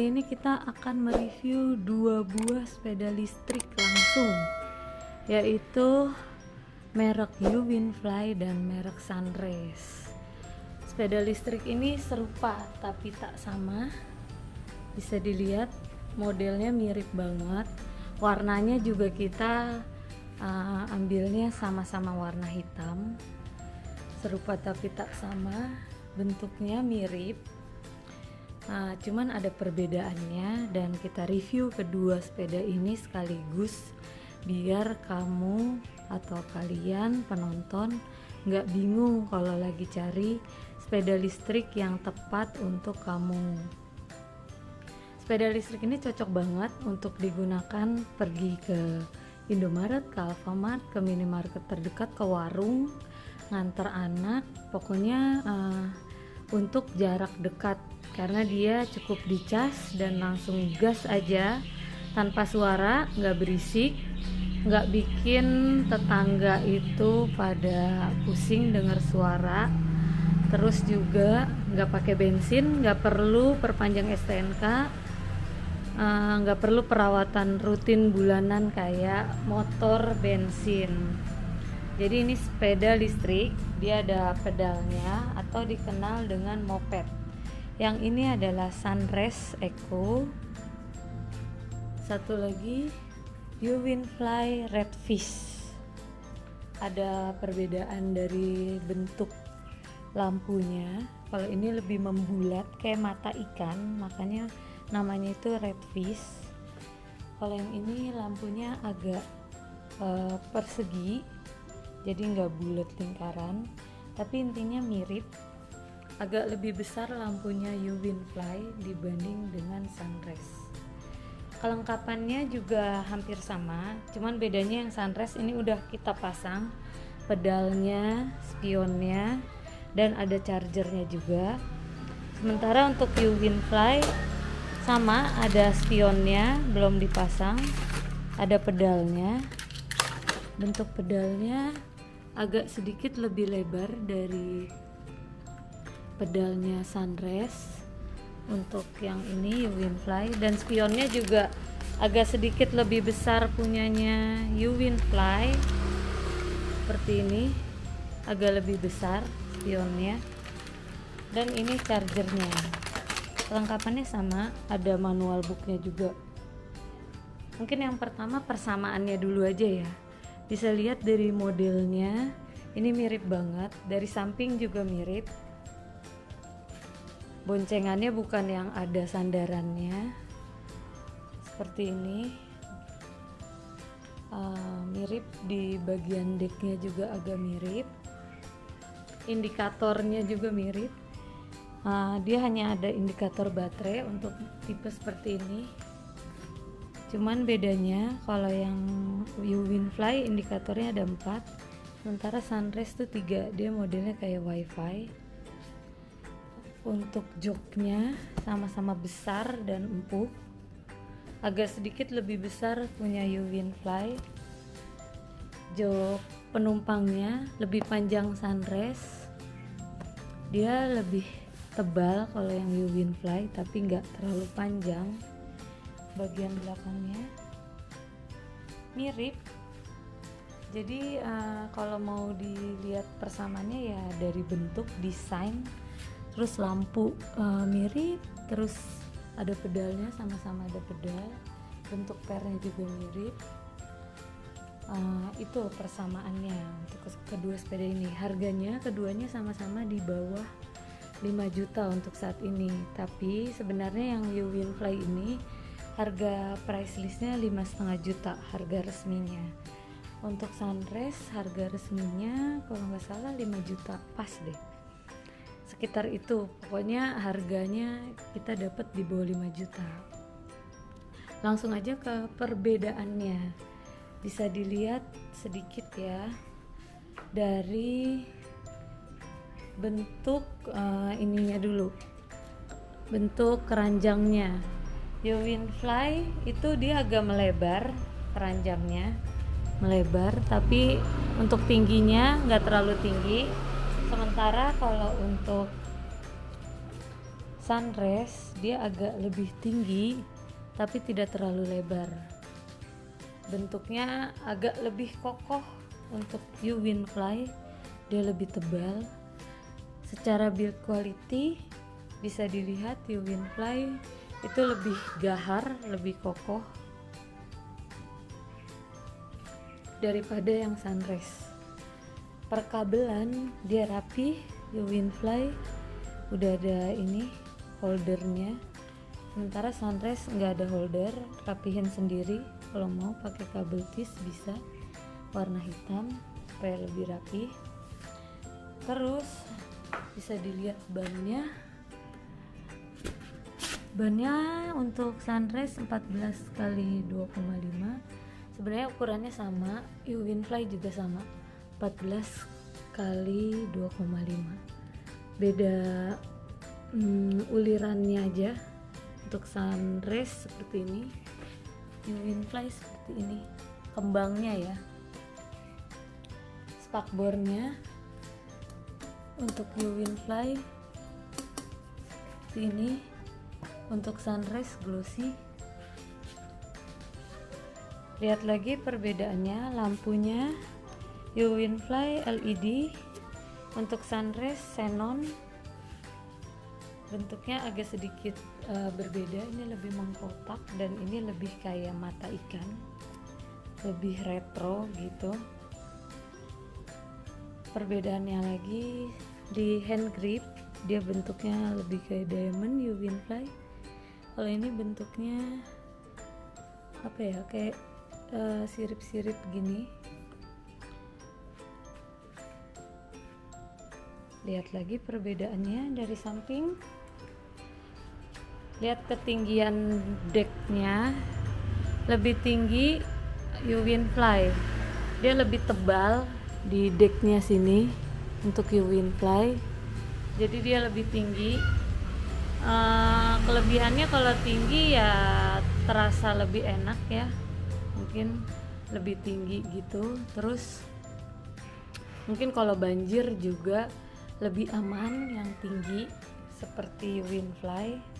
Kali ini kita akan mereview dua buah sepeda listrik langsung, yaitu merek Uwinfly dan merek Sunrace. Sepeda listrik ini serupa tapi tak sama. Bisa dilihat modelnya mirip banget, warnanya juga kita ambilnya sama-sama warna hitam. Serupa tapi tak sama, bentuknya mirip. Cuman ada perbedaannya, dan kita review kedua sepeda ini sekaligus biar kamu atau kalian penonton nggak bingung kalau lagi cari sepeda listrik yang tepat untuk kamu. Sepeda listrik ini cocok banget untuk digunakan pergi ke Indomaret, ke Alfamart, ke minimarket terdekat, ke warung, nganter anak, pokoknya untuk jarak dekat, karena dia cukup dicas dan langsung gas aja tanpa suara, nggak berisik, nggak bikin tetangga itu pada pusing dengar suara. Terus juga nggak pakai bensin, nggak perlu perpanjang STNK, nggak perlu perawatan rutin bulanan kayak motor bensin. Jadi ini sepeda listrik, dia ada pedalnya atau dikenal dengan moped. Yang ini adalah Sunrace Eco. Satu lagi Uwinfly Redfish. Ada perbedaan dari bentuk lampunya. Kalau ini lebih membulat kayak mata ikan, makanya namanya itu Redfish. Kalau yang ini lampunya agak persegi, jadi nggak bulat lingkaran, tapi intinya mirip. Agak lebih besar lampunya Uwinfly dibanding dengan Sunrace. Kelengkapannya juga hampir sama, cuman bedanya yang Sunrace ini udah kita pasang pedalnya, spionnya, dan ada chargernya juga. Sementara untuk Uwinfly sama, ada spionnya belum dipasang, ada pedalnya. Bentuk pedalnya agak sedikit lebih lebar dari pedalnya Sunrace untuk yang ini Uwinfly, dan spionnya juga agak sedikit lebih besar punyanya Uwinfly, seperti ini, agak lebih besar spionnya. Dan ini chargernya, kelengkapannya sama, ada manual booknya juga. Mungkin yang pertama persamaannya dulu aja ya. Bisa lihat dari modelnya, ini mirip banget, dari samping juga mirip. Boncengannya bukan yang ada sandarannya, seperti ini. Mirip di bagian decknya juga agak mirip. Indikatornya juga mirip. Dia hanya ada indikator baterai untuk tipe seperti ini. Cuman bedanya kalau yang Uwinfly indikatornya ada 4, sementara Sunrace tuh 3, dia modelnya kayak wifi. Untuk joknya sama-sama besar dan empuk, agak sedikit lebih besar punya Uwinfly. Jok penumpangnya lebih panjang Sunrace, dia lebih tebal kalau yang Uwinfly, tapi nggak terlalu panjang. Bagian belakangnya mirip. Jadi kalau mau dilihat persamaannya ya dari bentuk, desain, terus lampu mirip, terus ada pedalnya, sama-sama ada pedal, bentuk pernya juga mirip. Itu persamaannya untuk kedua sepeda ini. Harganya keduanya sama-sama di bawah 5 juta untuk saat ini, tapi sebenarnya yang Uwinfly ini harga price listnya 5,5 juta harga resminya. Untuk Sunrace harga resminya kalau nggak salah 5 juta pas deh, sekitar itu. Pokoknya harganya kita dapat di bawah 5 juta. Langsung aja ke perbedaannya. Bisa dilihat sedikit ya dari bentuk ininya dulu, bentuk keranjangnya. Uwinfly itu dia agak melebar, keranjangnya melebar, tapi untuk tingginya nggak terlalu tinggi. Sementara kalau untuk Sunrise dia agak lebih tinggi tapi tidak terlalu lebar. Bentuknya agak lebih kokoh. Untuk View Windfly dia lebih tebal. Secara build quality bisa dilihat View Windfly itu lebih gahar, lebih kokoh daripada yang Sunrise. Perkabelan dia rapi, View Windfly udah ada ini holdernya, sementara Sunrise nggak ada holder, rapihin sendiri. Kalau mau pakai kabel tis bisa warna hitam supaya lebih rapi. Terus bisa dilihat bannya untuk Sunrise 14 kali 2,5. Sebenarnya ukurannya sama, View Windfly juga sama, 14 kali 2,5. Beda ulirannya aja. Untuk Sunrise seperti ini, View Windfly seperti ini kembangnya ya. Spakbornya untuk View Windfly seperti ini, untuk Sunrise glossy. Lihat lagi perbedaannya, lampunya View Windfly LED, untuk Sunrise xenon. Bentuknya agak sedikit berbeda, ini lebih mengkotak dan ini lebih kayak mata ikan, lebih retro gitu. Perbedaannya lagi di hand grip, dia bentuknya lebih kayak diamond View Windfly. Kalau ini bentuknya apa ya, kayak sirip-sirip gini. Lihat lagi perbedaannya dari samping. Lihat ketinggian decknya, lebih tinggi View Windfly, dia lebih tebal di decknya sini untuk View Windfly, jadi dia lebih tinggi. Kelebihannya kalau tinggi ya terasa lebih enak ya, mungkin lebih tinggi gitu. Terus mungkin kalau banjir juga lebih aman yang tinggi seperti Windfly.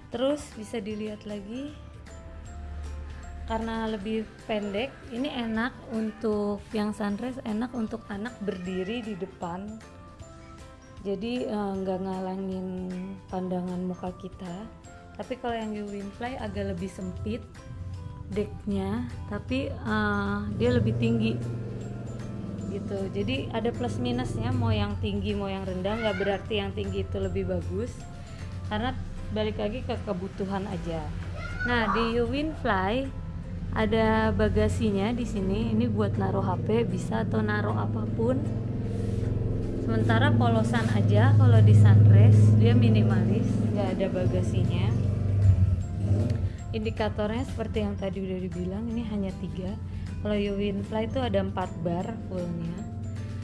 Terus bisa dilihat lagi karena lebih pendek, ini enak untuk yang Sunrise, enak untuk anak berdiri di depan, jadi nggak ngalangin pandangan muka kita. Tapi kalau yang View Windfly agak lebih sempit decknya, tapi dia lebih tinggi gitu. Jadi ada plus minusnya, mau yang tinggi mau yang rendah, nggak berarti yang tinggi itu lebih bagus, karena balik lagi ke kebutuhan aja. Nah di View Windfly ada bagasinya di sini, ini buat naruh HP bisa atau naruh apapun. Sementara polosan aja kalau di Sunrise dia minimalis, nggak ada bagasinya. Indikatornya seperti yang tadi udah dibilang, ini hanya 3. Kalau View Windfly itu ada 4 bar fullnya.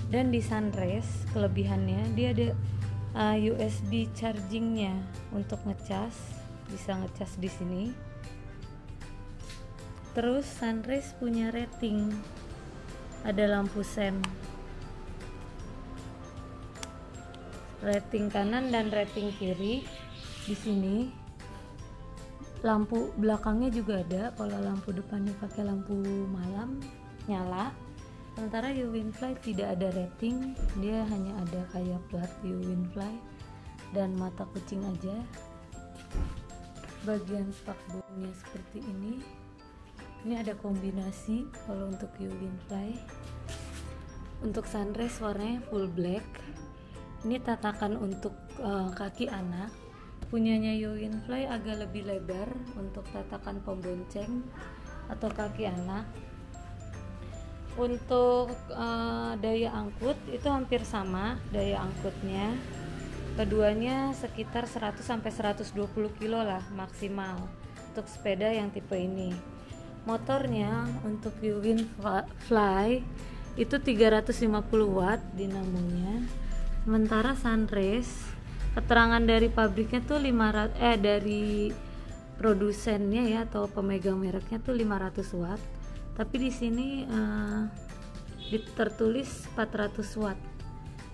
Dan di Sunrise kelebihannya dia ada USB chargingnya untuk ngecas, bisa ngecas di sini. Terus Sunrise punya rating, ada lampu sen, rating kanan dan rating kiri di sini. Lampu belakangnya juga ada, kalau lampu depannya pakai lampu malam nyala. Sementara View Windfly tidak ada rating, dia hanya ada kayak plat View Windfly dan mata kucing aja. Bagian spakbornya seperti ini. Ini ada kombinasi kalau untuk View Windfly. Untuk Sunrise warnanya full black. Ini tatakan untuk kaki anak. Punyanya View Windfly agak lebih lebar untuk tatakan pembonceng atau kaki anak. Untuk daya angkut itu hampir sama daya angkutnya. Keduanya sekitar 100-120 kilo lah maksimal untuk sepeda yang tipe ini. Motornya untuk View Windfly itu 350 watt dinamanya. Sementara Sunrise keterangan dari pabriknya tuh 500 dari produsennya ya atau pemegang mereknya tuh 500 watt. Tapi di sini tertulis 400 watt.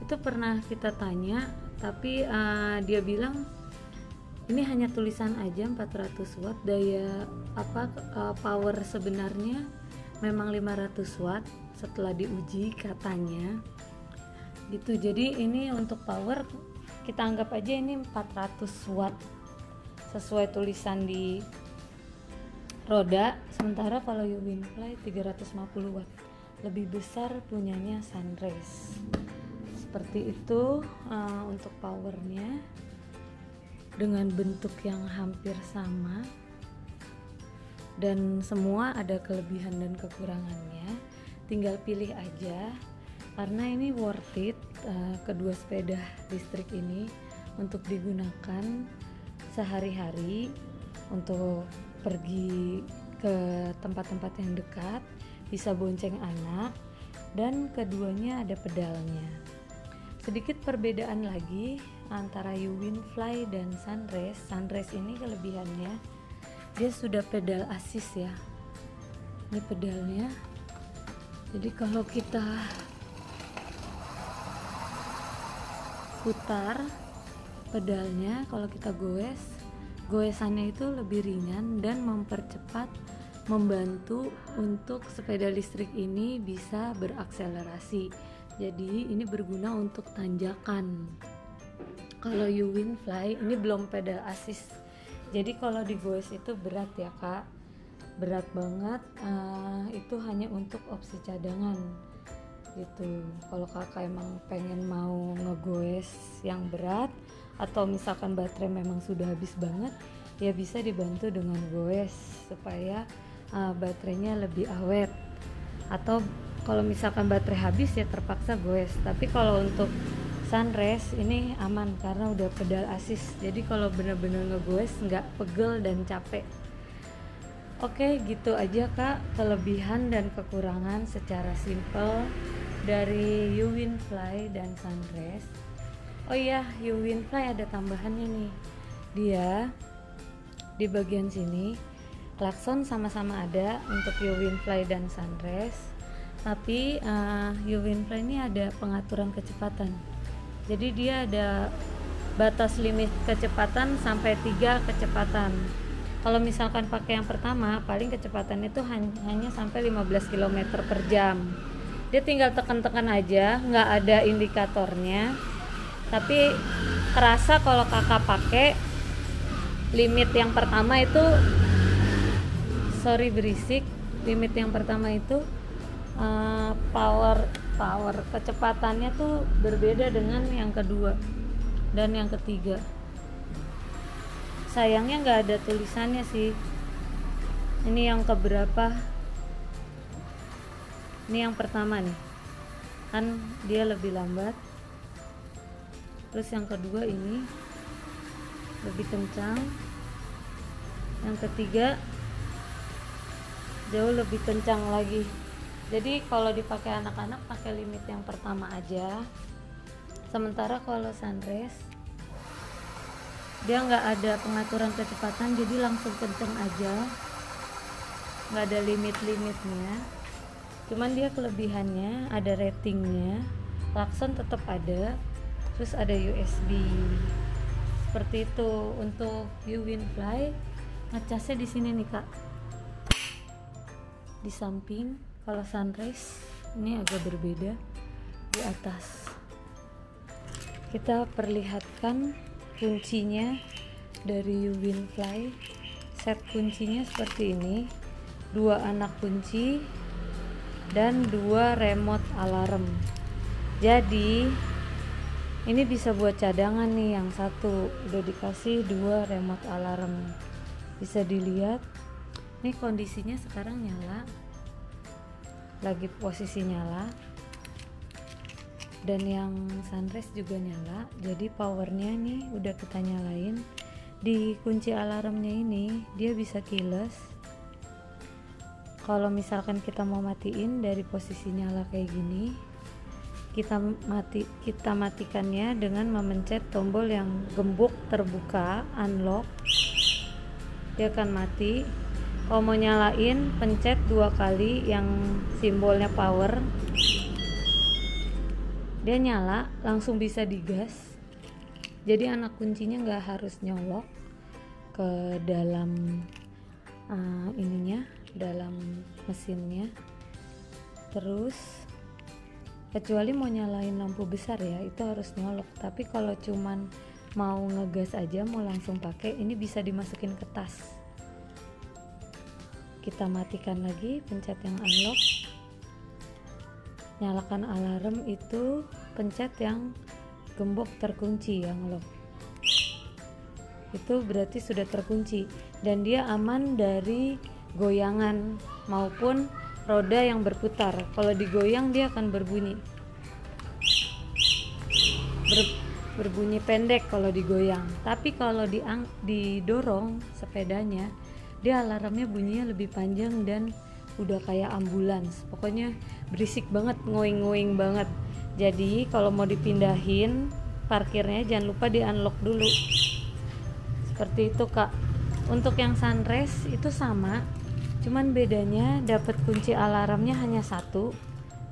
Itu pernah kita tanya, tapi dia bilang Ini hanya tulisan aja 400 watt. Daya power sebenarnya memang 500 watt setelah diuji katanya gitu. Jadi ini untuk power kita anggap aja ini 400 watt sesuai tulisan di roda. Sementara kalau Uwinfly 350 watt, lebih besar punyanya Sunrace. Seperti itu untuk powernya, dengan bentuk yang hampir sama dan semua ada kelebihan dan kekurangannya. Tinggal pilih aja, karena ini worth it. Kedua sepeda listrik ini untuk digunakan sehari-hari, untuk pergi ke tempat-tempat yang dekat, bisa bonceng anak, dan keduanya ada pedalnya. Sedikit perbedaan lagi antara Uwinfly dan Sunrace. Sunrace ini kelebihannya dia sudah pedal assist ya. Ini pedalnya. Jadi kalau kita putar pedalnya, kalau kita goesannya itu lebih ringan dan mempercepat, membantu untuk sepeda listrik ini bisa berakselerasi. Jadi ini berguna untuk tanjakan. Kalau Uwinfly ini belum pedal assist, jadi kalau digoes itu berat ya kak, berat banget. Itu hanya untuk opsi cadangan gitu. Kalau kakak emang pengen mau ngegoes yang berat, atau misalkan baterai memang sudah habis banget, ya bisa dibantu dengan goes supaya baterainya lebih awet. Atau kalau misalkan baterai habis ya terpaksa goes. Tapi kalau untuk Sunrace ini aman karena udah pedal assist, jadi kalau bener-bener ngegoes nggak pegel dan capek. Oke, gitu aja kak kelebihan dan kekurangan secara simple dari Uwinfly dan Sunrace. Oh iya, Uwinfly ada tambahannya nih. Dia di bagian sini klakson sama-sama ada untuk Uwinfly dan Sunrace, tapi Uwinfly ini ada pengaturan kecepatan. Jadi dia ada batas limit kecepatan sampai 3 kecepatan. Kalau misalkan pakai yang pertama, paling kecepatannya itu hanya sampai 15 km per jam. Dia tinggal tekan-tekan aja, nggak ada indikatornya. Tapi kerasa kalau kakak pakai limit yang pertama itu, limit yang pertama itu power kecepatannya tuh berbeda dengan yang kedua dan yang ketiga. Sayangnya nggak ada tulisannya sih. Ini yang keberapa? Ini yang pertama nih, kan dia lebih lambat. Terus yang kedua ini lebih kencang. Yang ketiga jauh lebih kencang lagi. Jadi kalau dipakai anak-anak pakai limit yang pertama aja. Sementara kalau Sunrace dia nggak ada pengaturan kecepatan, jadi langsung kenceng aja, nggak ada limit-limitnya. Cuman dia kelebihannya ada ratingnya, klakson tetap ada, terus ada USB. Seperti itu. Untuk Uwinfly ngecasnya di sini nih kak, di samping. Kalau Sunrace ini agak berbeda, di atas. Kita perlihatkan kuncinya dari Uwinfly. Set kuncinya seperti ini, 2 anak kunci dan 2 remote alarm. Jadi ini bisa buat cadangan nih. Yang satu udah dikasih 2 remote alarm. Bisa dilihat ini kondisinya sekarang nyala, lagi posisi nyala, dan yang Sunrace juga nyala. Jadi powernya nih udah kita nyalain. Di kunci alarmnya ini dia bisa keyless. Kalau misalkan kita mau matiin dari posisi nyala kayak gini, kita matikannya dengan memencet tombol yang gembok terbuka, unlock. Dia akan mati. Kalau mau nyalain, pencet 2 kali yang simbolnya power, dia nyala, langsung bisa digas. Jadi anak kuncinya nggak harus nyolok. ke dalam ininya, dalam mesinnya. Terus kecuali mau nyalain lampu besar ya, itu harus nyolok. Tapi kalau cuman mau ngegas aja, mau langsung pakai, ini bisa dimasukin ke tas. Kita matikan lagi, pencet yang unlock, nyalakan alarm, itu pencet yang gembok terkunci, yang lock. Itu berarti sudah terkunci dan dia aman dari goyangan maupun roda yang berputar. Kalau digoyang dia akan berbunyi berbunyi pendek kalau digoyang. Tapi kalau didorong sepedanya, dia alarmnya bunyinya lebih panjang dan udah kayak ambulans. Pokoknya berisik banget, ngoing-ngoing banget. Jadi kalau mau dipindahin parkirnya jangan lupa di unlock dulu. Seperti itu Kak. Untuk yang Sunrise itu sama, cuman bedanya dapat kunci alarmnya hanya satu,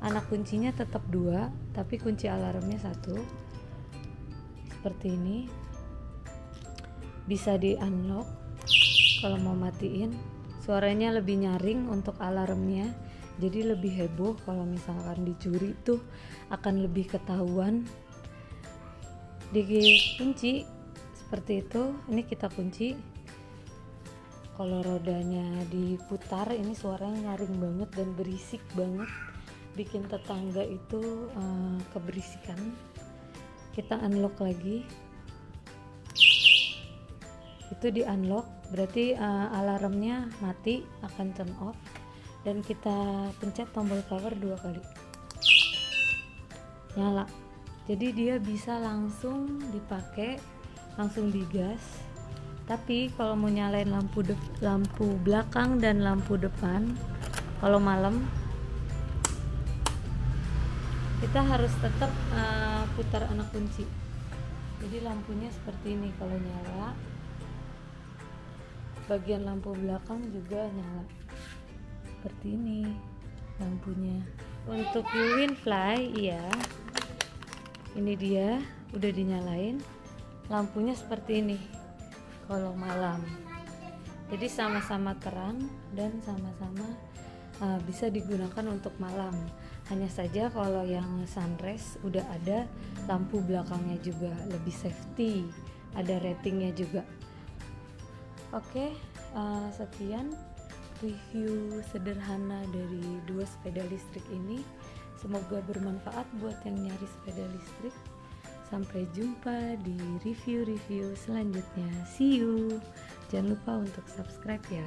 anak kuncinya tetap dua, tapi kunci alarmnya satu. Seperti ini, bisa di unlock. Kalau mau matiin, suaranya lebih nyaring untuk alarmnya, jadi lebih heboh. Kalau misalkan dicuri tuh akan lebih ketahuan. Dikunci seperti itu. Ini kita kunci. Kalau rodanya diputar, ini suaranya nyaring banget dan berisik banget, bikin tetangga itu keberisikan. Kita unlock lagi, itu di unlock berarti alarmnya mati, akan turn off, dan kita pencet tombol power 2 kali, nyala. Jadi dia bisa langsung dipakai, langsung digas. Tapi kalau mau nyalain lampu belakang dan lampu depan kalau malam, kita harus tetap putar anak kunci. Jadi lampunya seperti ini kalau nyala, bagian lampu belakang juga nyala seperti ini lampunya. Untuk Winfly, iya, ini dia udah dinyalain, lampunya seperti ini kalau malam. Jadi sama-sama terang dan sama-sama bisa digunakan untuk malam. Hanya saja kalau yang Sunrise udah ada lampu belakangnya juga, lebih safety, ada ratingnya juga. Oke, sekian review sederhana dari dua sepeda listrik ini. Semoga bermanfaat buat yang nyari sepeda listrik. Sampai jumpa di review-review selanjutnya. See you. Jangan lupa untuk subscribe ya.